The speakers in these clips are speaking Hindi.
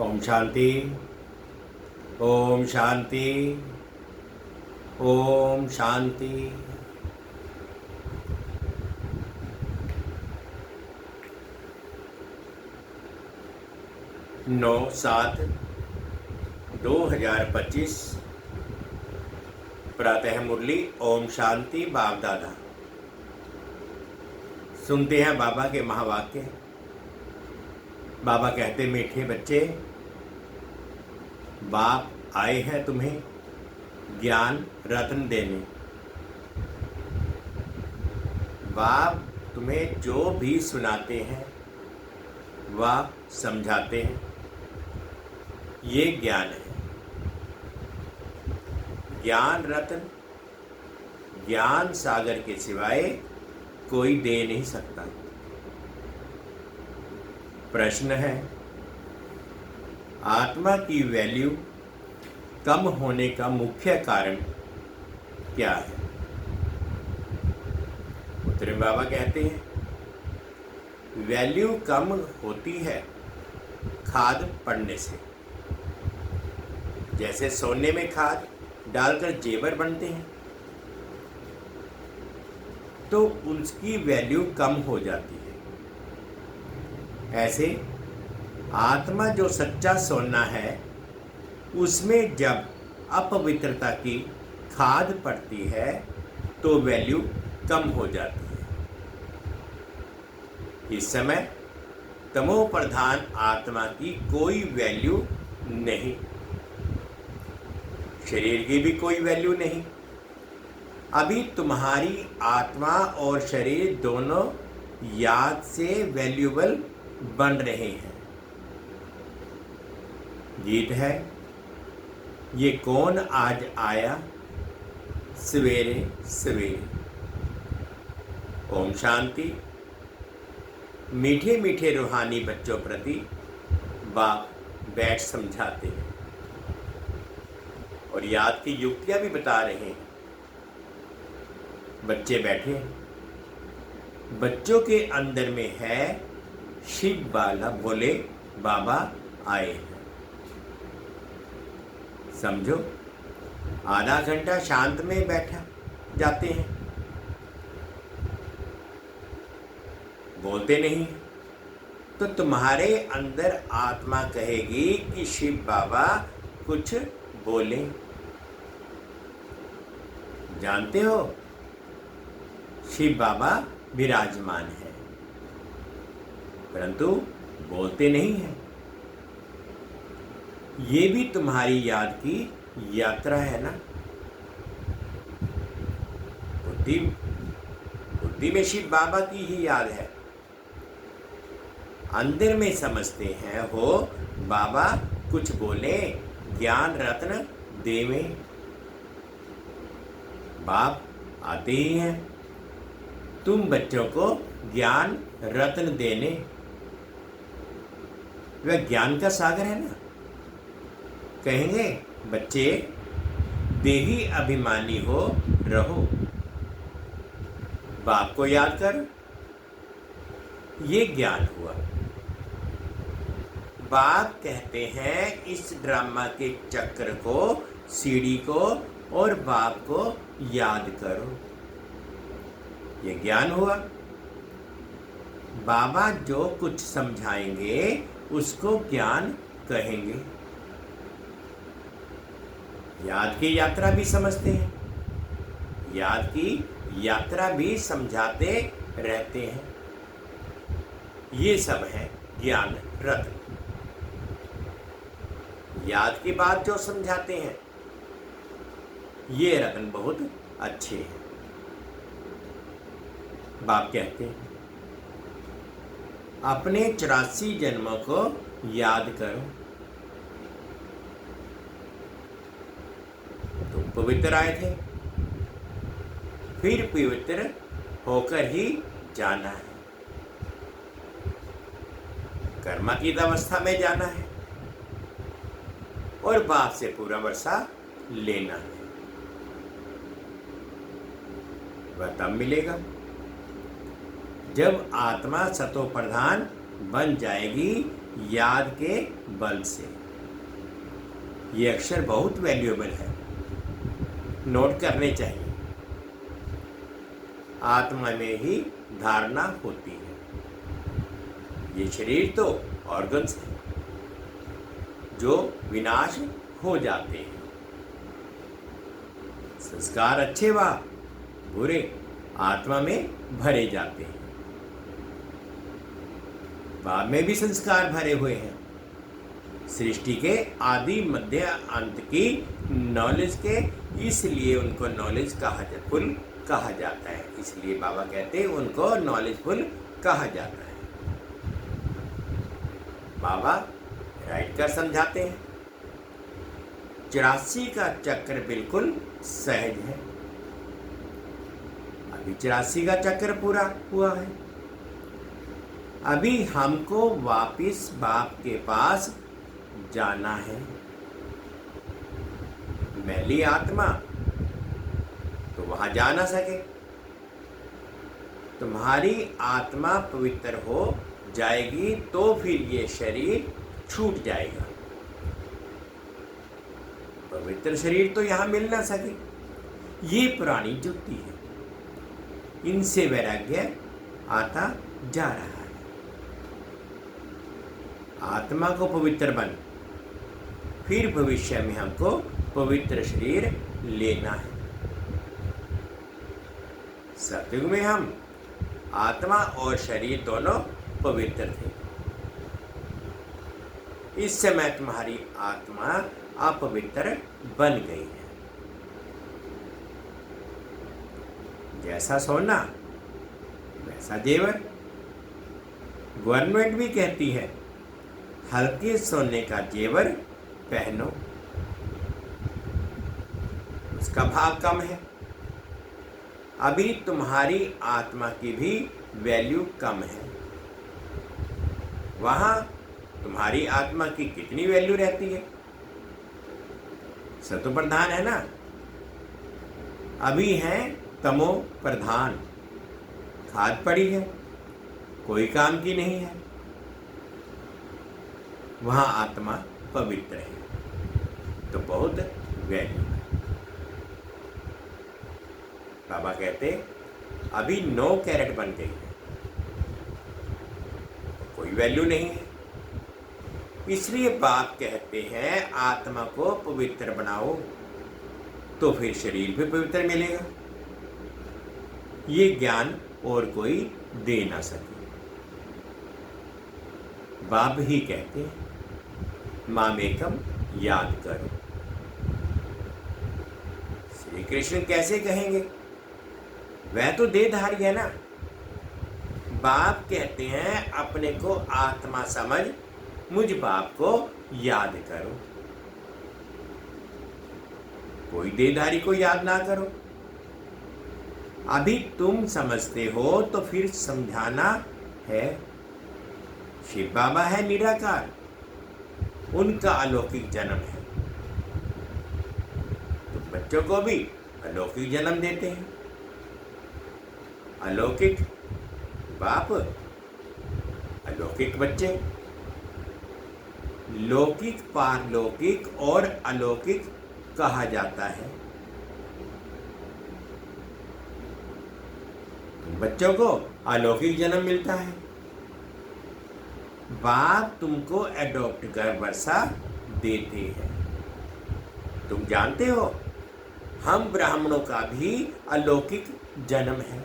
ओम शांति। ओम शांति। ओम शांति। 9/7/2025 प्रातः मुरली। ओम शांति। बाप दादा सुनते हैं बाबा के महावाक्य। बाबा कहते, मीठे बच्चे, बाप आए हैं तुम्हें ज्ञान रत्न देने। बाप तुम्हें जो भी सुनाते हैं वह समझाते हैं, ये ज्ञान है। ज्ञान रत्न, ज्ञान सागर के सिवाय कोई दे नहीं सकता। प्रश्न है, आत्मा की वैल्यू कम होने का मुख्य कारण क्या है? उत्तर में बाबा कहते हैं, वैल्यू कम होती है खाद पड़ने से। जैसे सोने में खाद डालकर जेवर बनते हैं तो उसकी वैल्यू कम हो जाती है। ऐसे आत्मा जो सच्चा सोना है, उसमें जब अपवित्रता की खाद पड़ती है तो वैल्यू कम हो जाती है। इस समय तमो प्रधान आत्मा की कोई वैल्यू नहीं, शरीर की भी कोई वैल्यू नहीं। अभी तुम्हारी आत्मा और शरीर दोनों याद से वैल्यूबल बन रहे हैं। गीत है, ये कौन आज आया सवेरे सवेरे। ओम शांति। मीठे मीठे रूहानी बच्चों प्रति बाप बैठ समझाते हैं और याद की युक्तियां भी बता रहे हैं। बच्चे बैठे, बच्चों के अंदर में है शिव बाला बोले बाबा आए हैं। समझो, आधा घंटा शांत में बैठा जाते हैं, बोलते नहीं, तो तुम्हारे अंदर आत्मा कहेगी कि शिव बाबा कुछ बोले। जानते हो, शिव बाबा विराजमान है परंतु बोलते नहीं हैं। ये भी तुम्हारी याद की यात्रा है ना। बुद्धि में शिव बाबा की ही याद है, अंदर में समझते हैं हो बाबा कुछ बोले, ज्ञान रत्न देवे। बाप आते ही हैं तुम बच्चों को ज्ञान रत्न देने। वह ज्ञान का सागर है ना। कहेंगे बच्चे देही अभिमानी हो रहो, बाप को याद करो, ये ज्ञान हुआ। बाप कहते हैं इस ड्रामा के चक्र को, सीढ़ी को और बाप को याद करो, ये ज्ञान हुआ। बाबा जो कुछ समझाएंगे उसको ज्ञान कहेंगे। याद की यात्रा भी समझते हैं, याद की यात्रा भी समझाते रहते हैं। ये सब है ज्ञान रत्न। याद की बात जो समझाते हैं ये रत्न बहुत अच्छे हैं। बाप कहते हैं अपने 84 जन्मों को याद करो। तुम पवित्र आए थे, फिर पवित्र होकर ही जाना है। कर्मातीत अवस्था में जाना है और बाप से पूरा वर्षा लेना है। वह तब मिलेगा जब आत्मा सतो प्रधान बन जाएगी याद के बल से। ये अक्षर बहुत वैल्यूएबल है, नोट करने चाहिए। आत्मा में ही धारणा होती है। ये शरीर तो ऑर्गन्स है जो विनाश हो जाते हैं। संस्कार अच्छे व बुरे आत्मा में भरे जाते हैं। बाद में भी संस्कार भरे हुए हैं। सृष्टि के आदि मध्य अंत की नॉलेज के, इसलिए उनको नॉलेज फुल कहा जाता है। इसलिए बाबा कहते हैं उनको नॉलेजफुल कहा जाता है। बाबा राइट कर समझाते हैं 84 का चक्र बिल्कुल सहज है। अभी 84 का चक्र पूरा हुआ है। अभी हमको वापिस बाप के पास जाना है। मैली आत्मा तो वहां जा ना सके। तुम्हारी आत्मा पवित्र हो जाएगी तो फिर ये शरीर छूट जाएगा। पवित्र शरीर तो यहां मिल ना सके। ये पुरानी जुक्ति है। इनसे वैराग्य आता जा रहा है। आत्मा को पवित्र बन, फिर भविष्य में हमको पवित्र शरीर लेना है। सतयुग में हम आत्मा और शरीर दोनों पवित्र थे। इस समय तुम्हारी आत्मा अपवित्र बन गई है। जैसा सोना वैसा जेवर। गवर्नमेंट भी कहती है हल्के सोने का जेवर पहनो, उसका भाव कम है। अभी तुम्हारी आत्मा की भी वैल्यू कम है। वहां तुम्हारी आत्मा की कितनी वैल्यू रहती है? सतो प्रधान है ना। अभी है तमो प्रधान। खाद पड़ी है, कोई काम की नहीं है। वहां आत्मा पवित्र है तो बहुत वैल्यू है। बाबा कहते अभी 9 कैरेट बन गई है, कोई वैल्यू नहीं है। इसलिए बाप कहते हैं आत्मा को पवित्र बनाओ तो फिर शरीर भी पवित्र मिलेगा। ये ज्ञान और कोई दे ना सके। बाप ही कहते हैं मामेकम याद करो। श्री कृष्ण कैसे कहेंगे? वह तो देहधारी है ना। बाप कहते हैं अपने को आत्मा समझ मुझ बाप को याद करो। कोई देहधारी को याद ना करो। अभी तुम समझते हो तो फिर समझाना है। शिव बाबा है निराकार, उनका अलौकिक जन्म है तो बच्चों को भी अलौकिक जन्म देते हैं। अलौकिक बाप, अलौकिक बच्चे। लौकिक, पारलौकिक और अलौकिक कहा जाता है। बच्चों को अलौकिक जन्म मिलता है। बाप तुमको एडॉप्ट कर वर्षा देते हैं। तुम जानते हो हम ब्राह्मणों का भी अलौकिक जन्म है।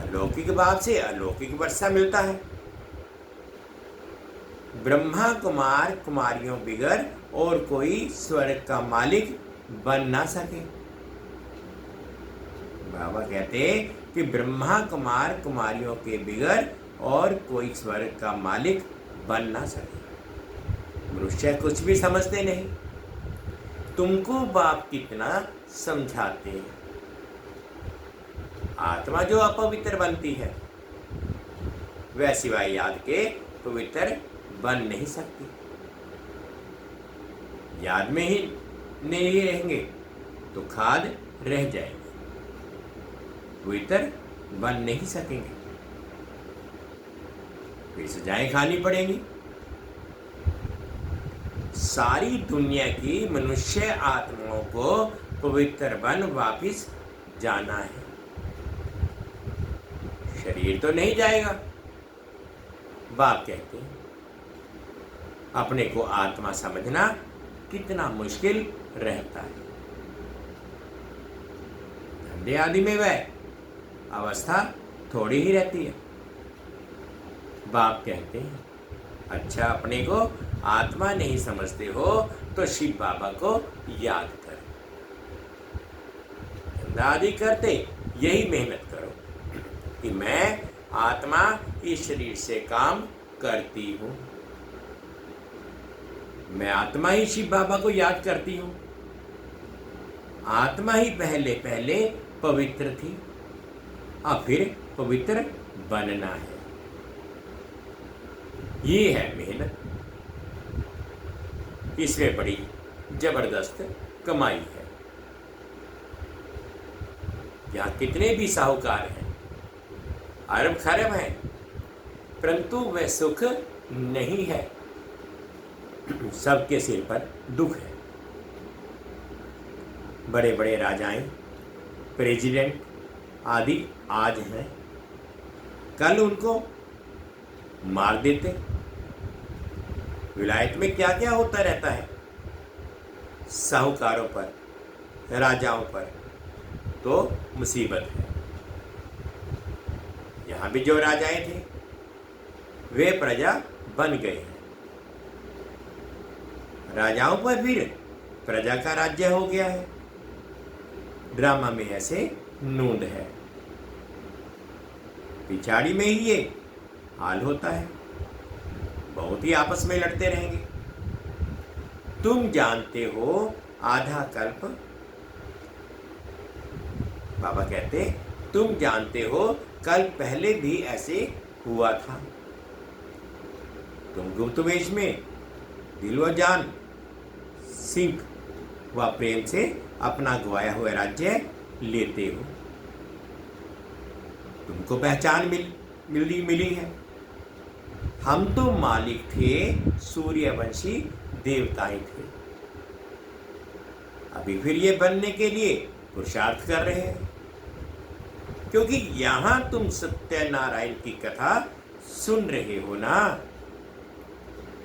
अलौकिक बाप से अलौकिक वर्षा मिलता है। ब्रह्मा कुमार कुमारियों बिगर और कोई स्वर्ग का मालिक बन ना सके। बाबा कहते हैं कि ब्रह्मा कुमार कुमारियों के बिगर और कोई स्वर्ग का मालिक बन ना सके। मनुष्य कुछ भी समझते नहीं। तुमको बाप कितना समझाते हैं। आत्मा जो अपवित्र बनती है वह सिवाय याद के पवित्र बन नहीं सकती। याद में ही नहीं रहेंगे तो खाद रह जाएंगे, पवित्र बन नहीं सकेंगे। फिर सजाएं खानी पड़ेंगी। सारी दुनिया की मनुष्य आत्माओं को पवित्र बन वापिस जाना है। शरीर तो नहीं जाएगा। बाप कहते हैं अपने को आत्मा समझना कितना मुश्किल रहता है। धंधे आदि में वह अवस्था थोड़ी ही रहती है। बाप कहते हैं अच्छा, अपने को आत्मा नहीं समझते हो तो शिव बाबा को याद करो। धंधा आदि करते यही मेहनत करो कि मैं आत्मा इस शरीर से काम करती हूँ, मैं आत्मा ही शिव बाबा को याद करती हूँ। आत्मा ही पहले पहले पवित्र थी, अब फिर पवित्र बनना है। ये है मेहनत, इसमें बड़ी जबरदस्त कमाई है। यहाँ कितने भी साहूकार हैं, अरब खरब हैं, परंतु वह सुख नहीं है। सबके सिर पर दुख है। बड़े बड़े राजाएं, प्रेसिडेंट आदि आज हैं, कल उनको मार देते। विलायत में क्या क्या होता रहता है, साहूकारों पर, राजाओं पर तो मुसीबत है। यहाँ भी जो राजाएं थे वे प्रजा बन गए हैं। राजाओं पर फिर प्रजा का राज्य हो गया है। ड्रामा में ऐसे नूंद है। पिछाड़ी में ही ये हाल होता है। बहुत ही आपस में लड़ते रहेंगे। तुम जानते हो आधा कल्प, बाबा कहते तुम जानते हो कल पहले भी ऐसे हुआ था। तुम गुप्त वेश में दिल व जान सिंह व प्रेम से अपना गवाया हुआ राज्य लेते हो। तुमको पहचान मिली है। हम तो मालिक थे, सूर्यवंशी देवताएं थे। अभी फिर ये बनने के लिए पुरुषार्थ कर रहे हैं, क्योंकि यहां तुम सत्यनारायण की कथा सुन रहे हो ना।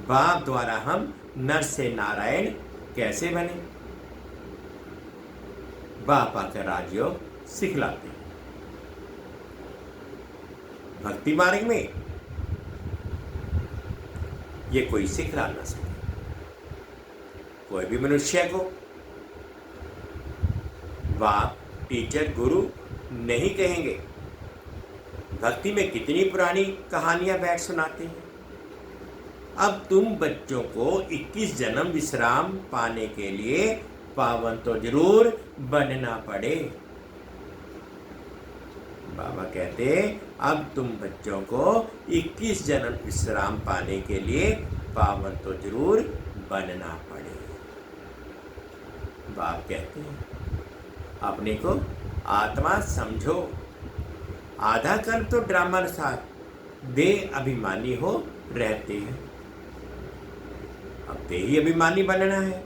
बाप द्वारा हम नर से नारायण कैसे बने, बाप आकर राजयोग सिखलाते हैं। भक्ति मार्ग में ये कोई सिखला ना सके। कोई भी मनुष्य को बाप, टीचर, गुरु नहीं कहेंगे। भक्ति में कितनी पुरानी कहानियां बैठ सुनाते हैं। अब तुम बच्चों को 21 जन्म विश्राम पाने के लिए पावन तो जरूर बनना पड़े। बाबा कहते अब तुम बच्चों को 21 जन्म विश्राम पाने के लिए पावन तो जरूर बनना पड़े। बाप कहते हैं अपने को आत्मा समझो। आधा कल्प तो ड्रामानुसार देह अभिमानी हो रहते हैं। अब देही अभिमानी बनना है।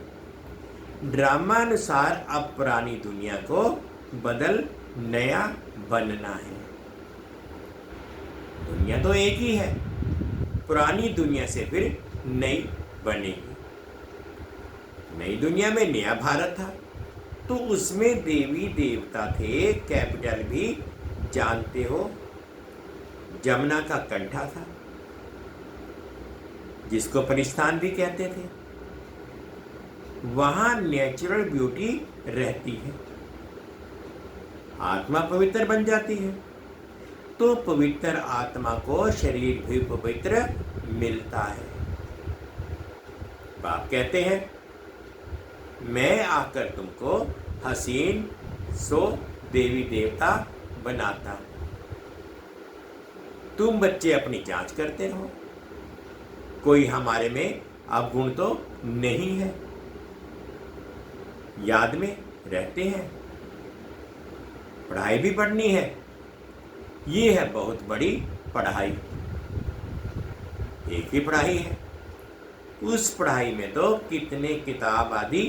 ड्रामानुसार अब पुरानी दुनिया को बदल नया बनना है। दुनिया तो एक ही है, पुरानी दुनिया से फिर नई बनेगी। नई दुनिया में नया भारत था, तो उसमें देवी देवता थे। कैपिटल भी जानते हो, जमुना का कंठा था, जिसको परिस्थान भी कहते थे। वहां नेचुरल ब्यूटी रहती है। आत्मा पवित्र बन जाती है, तो पवित्र आत्मा को शरीर भी पवित्र मिलता है। बाप कहते हैं मैं आकर तुमको हसीन सो देवी देवता बनाता। तुम बच्चे अपनी जांच करते रहो। कोई हमारे में अवगुण तो नहीं है। याद में रहते हैं। पढ़ाई भी पढ़नी है। ये है बहुत बड़ी पढ़ाई। एक ही पढ़ाई है, उस पढ़ाई में तो कितने किताब आदि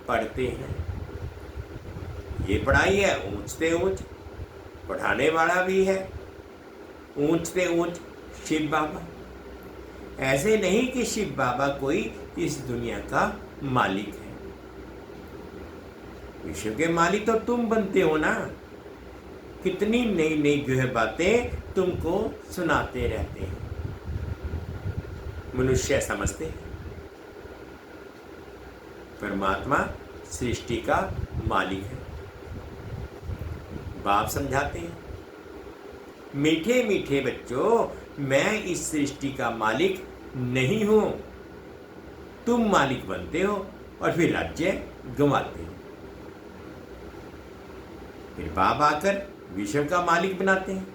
पढ़ते हैं। ये पढ़ाई है ऊंच से ऊंच, पढ़ाने वाला भी है ऊंच से ऊंच शिव बाबा। ऐसे नहीं कि शिव बाबा कोई इस दुनिया का मालिक है। विश्व के मालिक तो तुम बनते हो ना। कितनी नई नई जो है बातें तुमको सुनाते रहते हैं, मनुष्य समझते हैं। परमात्मा सृष्टि का मालिक है। बाप समझाते हैं, मीठे मीठे बच्चों, मैं इस सृष्टि का मालिक नहीं हूं। तुम मालिक बनते हो और फिर राज्य गंवाते हो। फिर बाप आकर विश्व का मालिक बनाते हैं।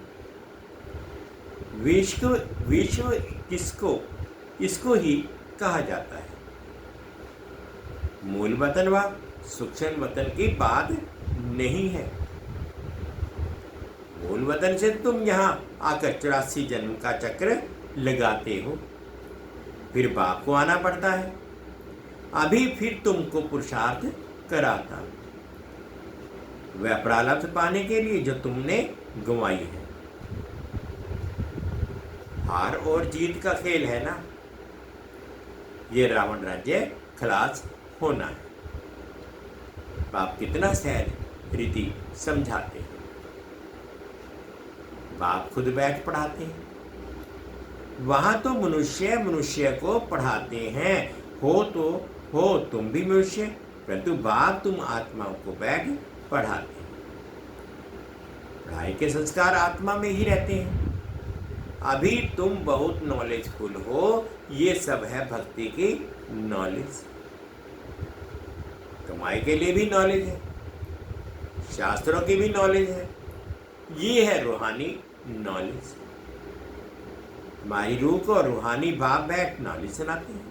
विश्व विश्व किसको, इसको ही कहा जाता है। मूल वतन व सूक्ष्म वतन की बात नहीं है। मूल वतन से तुम यहाँ आकर 84 जन्म का चक्र लगाते हो, फिर बाप को आना पड़ता है। अभी फिर तुमको पुरुषार्थ कराता वह प्रारब्ध पाने के लिए जो तुमने गंवाई है। हार और जीत का खेल है ना। ये रावण राज्य खलास होना है। बाप कितना सहज रीति समझाते हैं। बाप खुद बैठ पढ़ाते हैं। वहां तो मनुष्य मनुष्य को पढ़ाते हैं। हो तुम भी मनुष्य, परंतु बाप तुम आत्माओं को बैठ पढ़ाते हैं। पढ़ाई के संस्कार आत्मा में ही रहते हैं। अभी तुम बहुत नॉलेजफुल हो। ये सब है भक्ति की नॉलेज। कमाई के लिए भी नॉलेज है, शास्त्रों की भी नॉलेज है। ये है रूहानी नॉलेज। हमारी रूह को रूहानी बाप बैठ नॉलेज सुनाते हैं।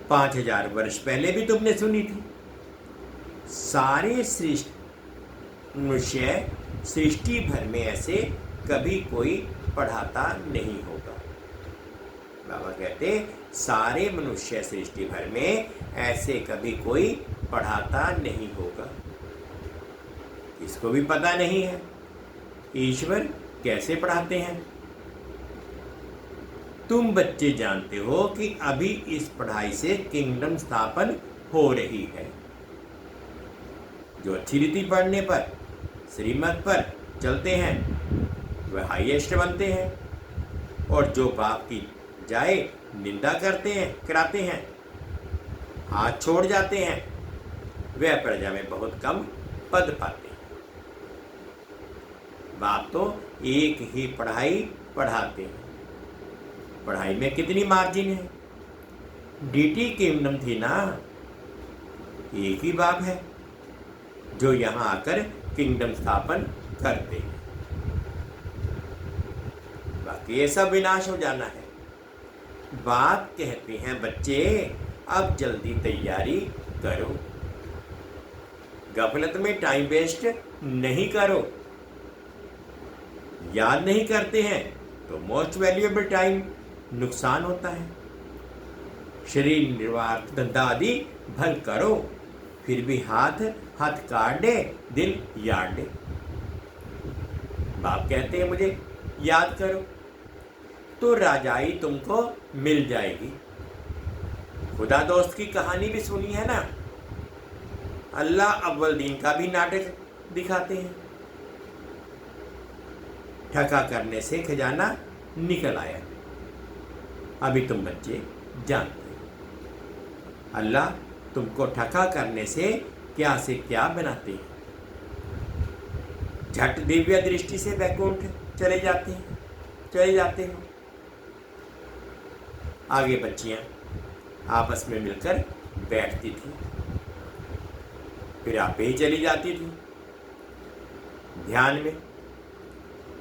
5000 वर्ष पहले भी तुमने सुनी थी। सारे मनुष्य सृष्टि भर में ऐसे कभी कोई पढ़ाता नहीं होगा। बाबा कहते सारे मनुष्य सृष्टि भर में ऐसे कभी कोई पढ़ाता नहीं होगा। इसको भी पता नहीं है ईश्वर कैसे पढ़ाते हैं। तुम बच्चे जानते हो कि अभी इस पढ़ाई से किंगडम स्थापन हो रही है। जो अच्छी रीति पढ़ने पर, श्रीमत पर चलते हैं वह हाईएस्ट बनते हैं, और जो बाप की जाए निंदा करते हैं, कराते हैं, हाथ छोड़ जाते हैं, वह प्रजा में बहुत कम पद पाते हैं। बाप तो एक ही पढ़ाई पढ़ाते हैं। पढ़ाई में कितनी मार्जिन है। डीटी किंगडम थी ना, एक ही बाप है जो यहाँ आकर किंगडम स्थापन करते हैं। बाकी ये सब विनाश हो जाना है। बाप कहते हैं बच्चे अब जल्दी तैयारी करो, गफलत में टाइम वेस्ट नहीं करो। याद नहीं करते हैं तो मोस्ट वैल्यूएबल टाइम नुकसान होता है। शरीर निर्वाह धंधा आदि भंग करो, फिर भी हाथ काट दे, दिल याद दे। बाप कहते हैं मुझे याद करो तो राजाई तुमको मिल जाएगी। खुदा दोस्त की कहानी भी सुनी है ना। अल्लाह अव्वल दीन का भी नाटक दिखाते हैं। ठगा करने से खजाना निकल आया। अभी तुम बच्चे जानते हो अल्लाह तुमको ठगा करने से क्या बनाते हैं। झट दिव्य दृष्टि से वैकुंठ चले जाते हो। आगे बच्चियां आपस में मिलकर बैठती थी, फिर आपे ही चली जाती थी ध्यान में,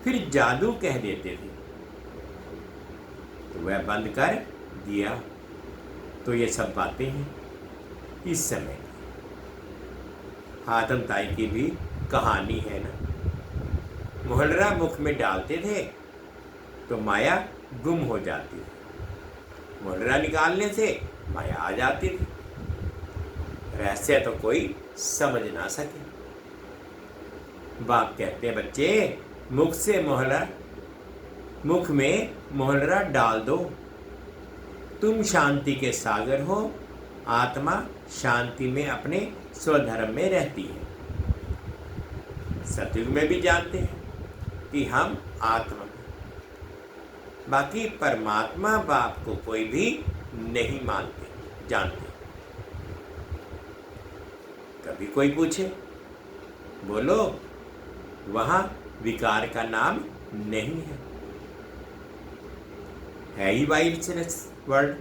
फिर जादू कह देते थे तो वह बंद कर दिया। तो ये सब बातें हैं इस समय। हाथम ताई की भी कहानी है ना। मोहल्ला मुख में डालते थे तो माया गुम हो जाती थी। मोहलरा निकालने से माया आ जाती थी। रहस्य तो कोई समझ ना सके। बाप कहते हैं, बच्चे मुख में मोहलरा डाल दो। तुम शांति के सागर हो। आत्मा शांति में अपने स्वधर्म में रहती है। सतयुग में भी जानते हैं कि हम आत्मा, बाकी परमात्मा बाप को कोई भी नहीं मानते जानते। कभी कोई पूछे, बोलो वहां विकार का नाम नहीं है ही वाइल्डनेस वर्ल्ड।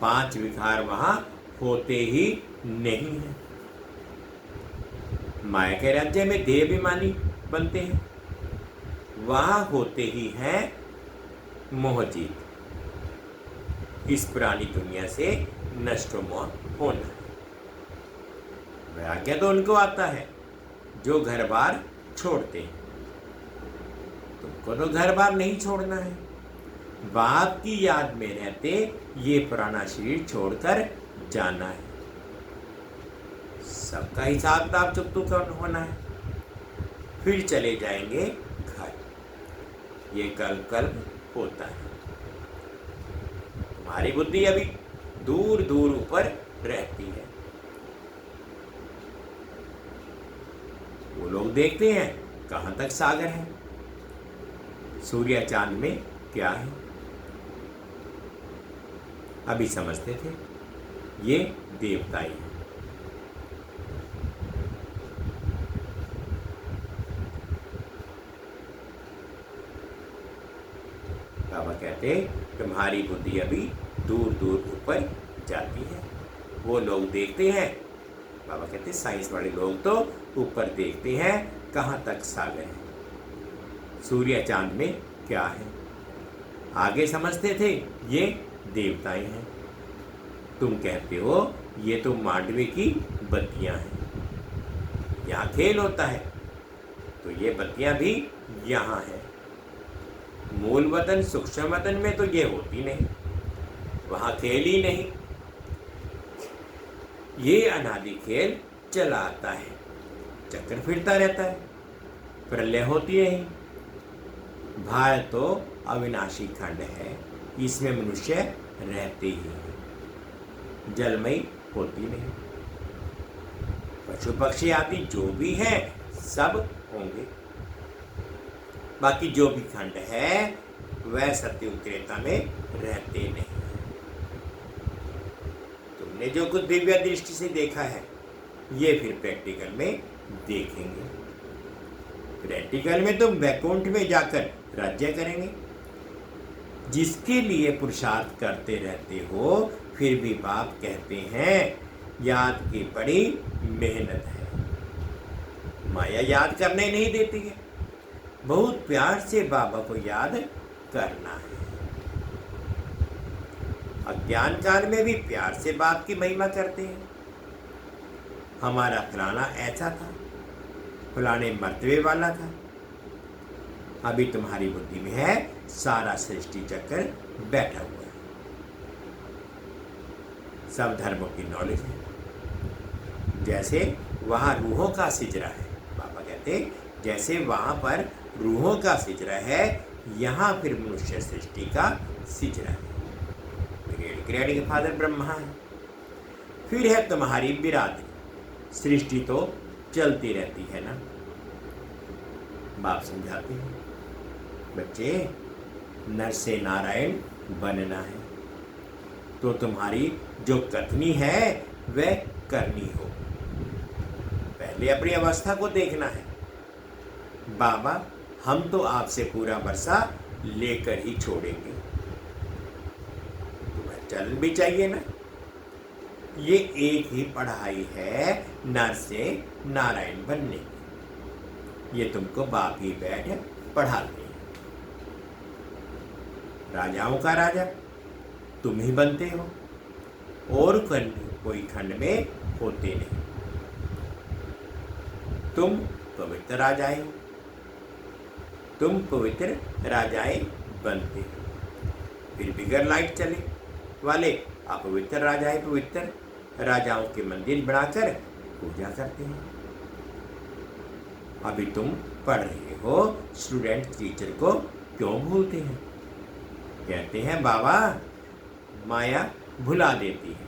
5 विकार वहां होते ही नहीं है। माया के राज्य में देहाभिमानी बनते हैं, वहां होते ही हैं मोहजीत। इस पुरानी दुनिया से नष्ट मोह होना। वैराग्य तो उनको आता है जो घर बार छोड़ते हैं। तुमको तो घर बार नहीं छोड़ना है। बाप की याद में रहते ये पुराना शरीर छोड़कर जाना है। सबका हिसाब किताब चुकता होना है, फिर चले जाएंगे घर। ये कल्प कल्प होता है। तुम्हारी बुद्धि अभी दूर दूर ऊपर रहती है। वो लोग देखते हैं कहां तक सागर है, सूर्य चांद में क्या है। अभी समझते थे ये देवता ही है। बाबा कहते तुम्हारी बुद्धि अभी दूर दूर ऊपर जाती है। वो लोग देखते हैं, बाबा कहते साइंस वाले लोग तो ऊपर देखते हैं कहां तक सागर है, सूर्य चांद में क्या है। आगे समझते थे ये देवताएं हैं। तुम कहते हो ये तो मांडवे की बत्तियां हैं, यहाँ खेल होता है, तो ये बत्तियां भी यहाँ है। मूल वतन सूक्ष्म वतन में तो ये होती नहीं, वहां खेल ही नहीं। ये अनादि खेल चला आता है, चक्कर फिरता रहता है, प्रलय होती है। भारत तो अविनाशी खंड है, इसमें मनुष्य रहते ही हैं, जलमयी होती नहीं। पशु पक्षी आदि जो भी है सब होंगे। बाकी जो भी खंड है वह सत्युग त्रेता में रहते नहीं। तुमने जो कुछ दिव्य दृष्टि से देखा है ये फिर प्रैक्टिकल में देखेंगे। प्रैक्टिकल में तुम वैकुंठ में जाकर राज्य करेंगे। जिसके लिए पुरुषार्थ करते रहते हो फिर भी बाप कहते हैं याद की बड़ी मेहनत है। माया याद करने नहीं देती है, बहुत प्यार से बाबा को याद करना है। अज्ञान काल में भी प्यार से बाप की महिमा करते हैं। हमारा फलाना ऐसा था, फलाने मर्तबे वाला था। अभी तुम्हारी बुद्धि में है सारा सृष्टि चक्कर बैठा हुआ है, सब धर्मों की नॉलेज है। जैसे वहां रूहों का सिजरा है, बाबा कहते जैसे वहां पर रूहों का सिजरा है, यहाँ फिर मनुष्य सृष्टि का सिजरा है। क्रिएट के फादर ब्रह्मा है। फिर है तुम्हारी बिरादरी, सृष्टि तो चलती रहती है ना। बाप समझाते हैं बच्चे नर से नारायण बनना है तो तुम्हारी जो कथनी है वह करनी हो। पहले अपनी अवस्था को देखना है। बाबा हम तो आपसे पूरा वर्षा लेकर ही छोड़ेंगे, तुम्हें चलन भी चाहिए ना। ये एक ही पढ़ाई है नर से नारायण बनने की। ये तुमको बाप ही बैठ पढ़ाते हैं। राजाओं का राजा तुम ही बनते हो, और कोई खंड में होते नहीं। तुम पवित्र राजाएं हो, तुम पवित्र राजाएं बनते हो। फिर बिगर लाइट चले वाले अपवित्र राजाएं पवित्र राजाओं के मंदिर बनाकर पूजा करते हैं। अभी तुम पढ़ रहे हो, स्टूडेंट टीचर को क्यों भूलते हैं? कहते हैं बाबा माया भुला देती है।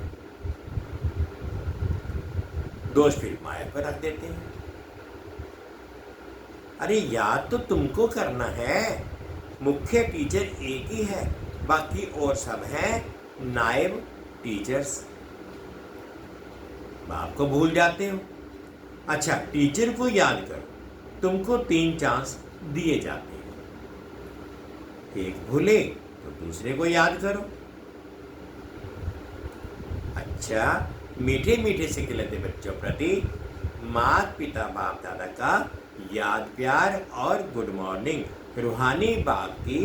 दोष फिर माया पर रख देते हैं। अरे याद तो तुमको करना है, मुख्य टीचर एक ही है, बाकी और सब हैं नायब टीचर्स। बाप को भूल जाते हो। अच्छा, टीचर को याद करो, तुमको 3 चांस दिए जाते हैं। एक भूले तो दूसरे को याद करो। अच्छा, मीठे मीठे से खिलते बच्चों प्रति माता पिता बाप दादा का याद प्यार और गुड मॉर्निंग। रूहानी बाप की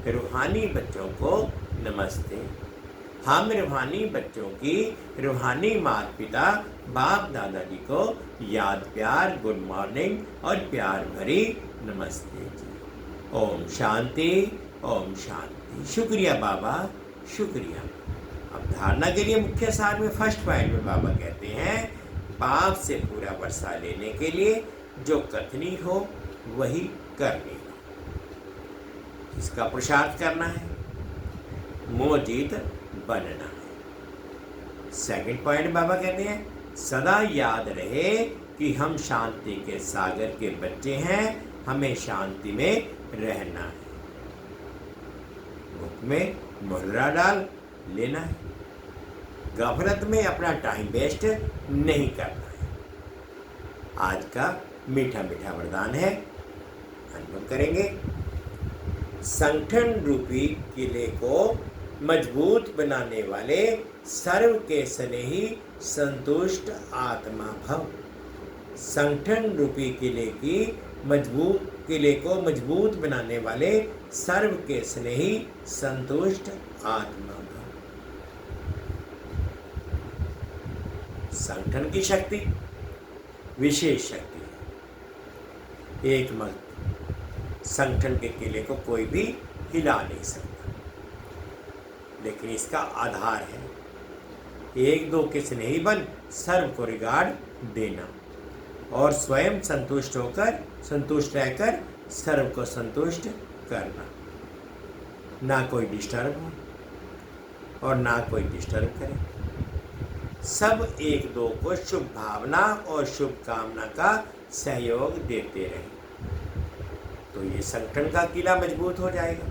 रूहानी बच्चों को नमस्ते। हम रूहानी बच्चों की रूहानी माता पिता बाप दादाजी को याद प्यार गुड मॉर्निंग और प्यार भरी नमस्ते जी। ओम शांति, ओम शांति। शुक्रिया बाबा, शुक्रिया। अब धारणा के लिए मुख्य सार में फर्स्ट पॉइंट में बाबा कहते हैं पाप से पूरा वर्षा लेने के लिए जो कथनी हो वही करनी हो। इसका पुरुषार्थ करना है, मोजीत बनना है। सेकंड पॉइंट बाबा कहते हैं सदा याद रहे कि हम शांति के सागर के बच्चे हैं, हमें शांति में रहना है। बुक में मुहर्रा डाल लेना है, गफलत में अपना टाइम वेस्ट नहीं करना है। आज का मीठा मीठा वरदान है, अनुभव करेंगे। संगठन रूपी किले को मजबूत बनाने वाले सर्व के स्नेही संतुष्ट आत्मा भव। संगठन रूपी किले को मजबूत बनाने वाले सर्व के स्नेही संतुष्ट आत्मा भव। संगठन की शक्ति विशेष शक्ति है। एक मत संगठन के किले को कोई भी हिला नहीं सकता, लेकिन इसका आधार है एक दो के स्नेही बन सर्व को रिगार्ड देना और स्वयं संतुष्ट रहकर सर्व को संतुष्ट करना। ना कोई डिस्टर्ब हो और ना कोई डिस्टर्ब करे। सब एक दो को शुभ भावना और शुभकामना का सहयोग देते रहे तो ये संगठन का किला मजबूत हो जाएगा।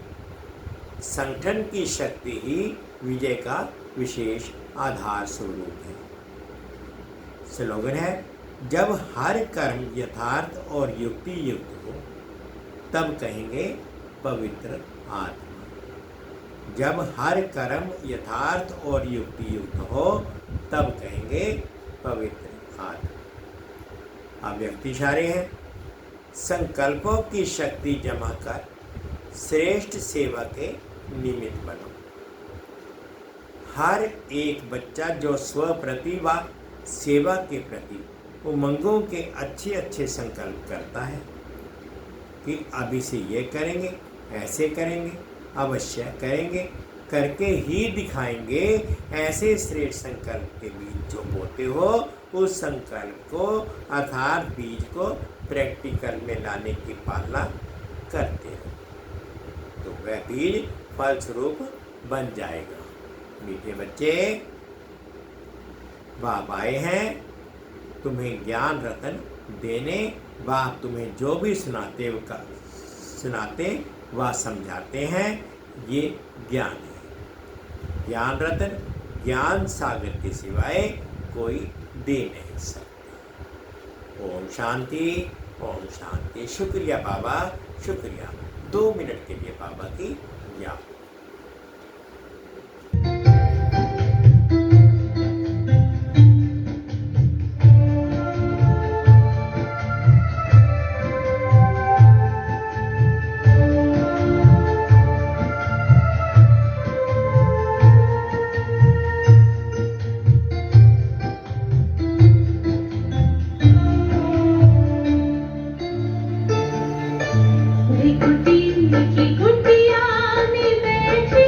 संगठन की शक्ति ही विजय का विशेष आधार स्वरूप है। स्लोगन है जब हर कर्म यथार्थ और युक्ति युक्त हो तब कहेंगे पवित्र आत्मा। जब हर कर्म यथार्थ और युक्ति युक्त हो तब कहेंगे पवित्र आत्मा। अब व्यक्ति इशारे हैं। संकल्पों की शक्ति जमा कर श्रेष्ठ सेवा के निमित्त बनो। हर एक बच्चा जो स्व प्रति व सेवा के प्रति उमंगों के अच्छे अच्छे संकल्प करता है कि अभी से ये करेंगे, ऐसे करेंगे, अवश्य करेंगे, करके ही दिखाएंगे, ऐसे श्रेष्ठ संकल्प के बीज जो बोते हो उस संकल्प को अर्थात बीज को प्रैक्टिकल में लाने की पालना करते हो तो वह बीज फलस्वरूप बन जाएगा। मीठे बच्चे, बाप आए हैं तुम्हें ज्ञान रतन देने। बाप तुम्हें जो भी सुनाते व समझाते हैं ये ज्ञान है। ज्ञान रतन ज्ञान सागर के सिवाय कोई दे नहीं सकता। ओम शांति, ओम शांति। शुक्रिया बाबा, शुक्रिया। 2 मिनट के लिए बाबा की याद। की कुटिया में बैठे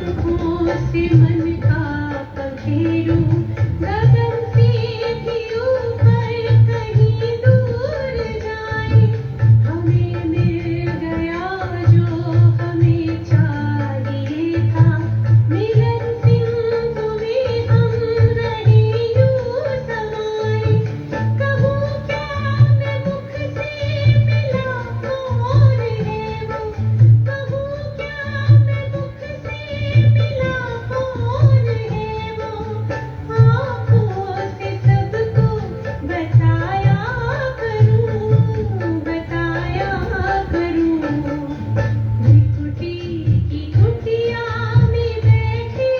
आँखों से मन का पखेरू गगन से भी ऊपर कहीं दूर जाए। हमें मिल गया जो हमें चाहिए था, मिलन सिंधु में हम रहे यूं समाये। कहूँ क्या मैं मुख से मिला कौन है वो, कहूँ क्या मैं मुख से मिला कौन है वो, आँखों से सबको बताया करूँ, बताया करूँ। भ्रिकुटी की कुटिया में बैठे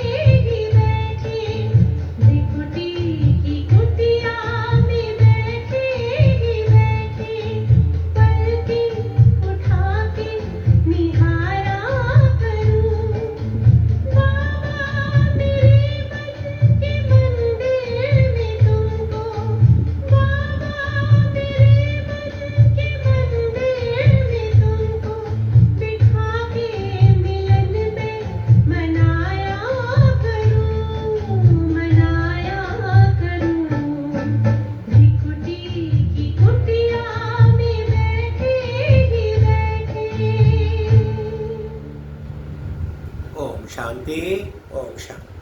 ही बैठे, भ्रिकुटी की कुटिया में बैठे ही बैठे, पलकें उठा के निहारा करूँ। बाबा मेरे मन के मंदिर में तुमको, बाबा मेरे मन के मंदिर में तुमको बिठा के मिलन में मनाया करूँ, मनाया करूँ। भ्रिकुटी की कुटिया में बैठे ही बैठे। ओम शांति, ओम शांति।